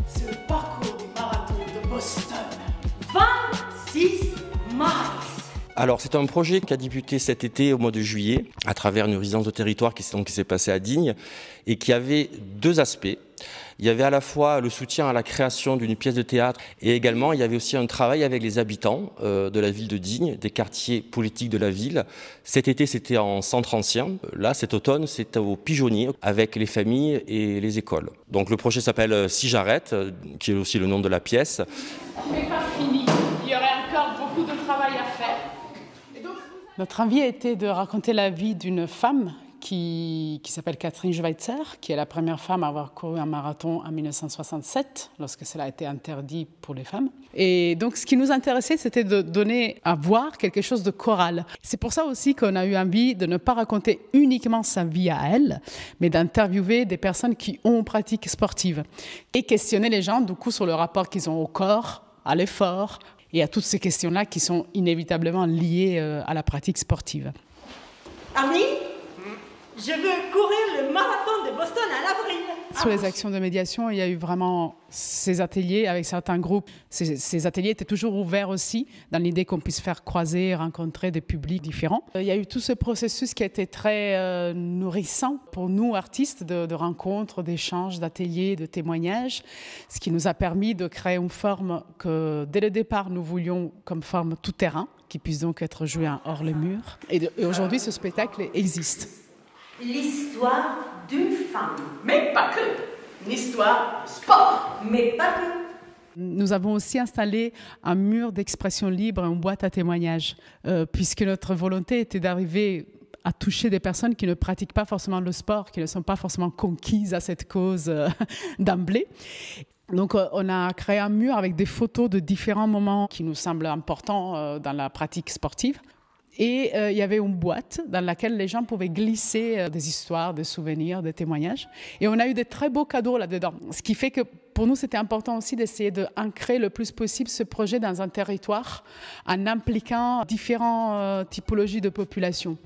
C'est le parcours du marathon de Boston. 26 miles. Alors c'est un projet qui a débuté cet été au mois de juillet à travers une résidence de territoire qui s'est passée à Digne et qui avait deux aspects. Il y avait à la fois le soutien à la création d'une pièce de théâtre et également il y avait aussi un travail avec les habitants de la ville de Digne, des quartiers politiques de la ville. Cet été c'était en centre ancien, là cet automne c'est au Pigeonnier avec les familles et les écoles. Donc le projet s'appelle Si j'arrête, qui est aussi le nom de la pièce. On n'est pas fini, il y aurait encore beaucoup de travail à faire. Notre envie a été de raconter la vie d'une femme qui s'appelle Catherine Schweitzer, qui est la première femme à avoir couru un marathon en 1967, lorsque cela a été interdit pour les femmes. Et donc, ce qui nous intéressait, c'était de donner à voir quelque chose de choral. C'est pour ça aussi qu'on a eu envie de ne pas raconter uniquement sa vie à elle, mais d'interviewer des personnes qui ont une pratique sportive et questionner les gens, du coup, sur le rapport qu'ils ont au corps, à l'effort, et à toutes ces questions-là qui sont inévitablement liées à la pratique sportive. Arnie, je veux courir le marathon de Boston à l'avril. Sur les actions de médiation, il y a eu vraiment ces ateliers avec certains groupes. Ces ateliers étaient toujours ouverts aussi, dans l'idée qu'on puisse faire croiser, rencontrer des publics différents. Il y a eu tout ce processus qui a été très nourrissant pour nous, artistes, de rencontres, d'échanges, d'ateliers, de témoignages, ce qui nous a permis de créer une forme que, dès le départ, nous voulions comme forme tout-terrain, qui puisse donc être jouée hors les murs. Et aujourd'hui, ce spectacle existe. L'histoire d'une femme. Mais pas que. Une histoire de sport. Mais pas que. Nous avons aussi installé un mur d'expression libre, une boîte à témoignages, puisque notre volonté était d'arriver à toucher des personnes qui ne pratiquent pas forcément le sport, qui ne sont pas forcément conquises à cette cause d'emblée. Donc on a créé un mur avec des photos de différents moments qui nous semblent importants dans la pratique sportive. Et il y avait une boîte dans laquelle les gens pouvaient glisser des histoires, des souvenirs, des témoignages. Et on a eu des très beaux cadeaux là-dedans. Ce qui fait que pour nous, c'était important aussi d'essayer d'ancrer le plus possible ce projet dans un territoire en impliquant différentes typologies de population.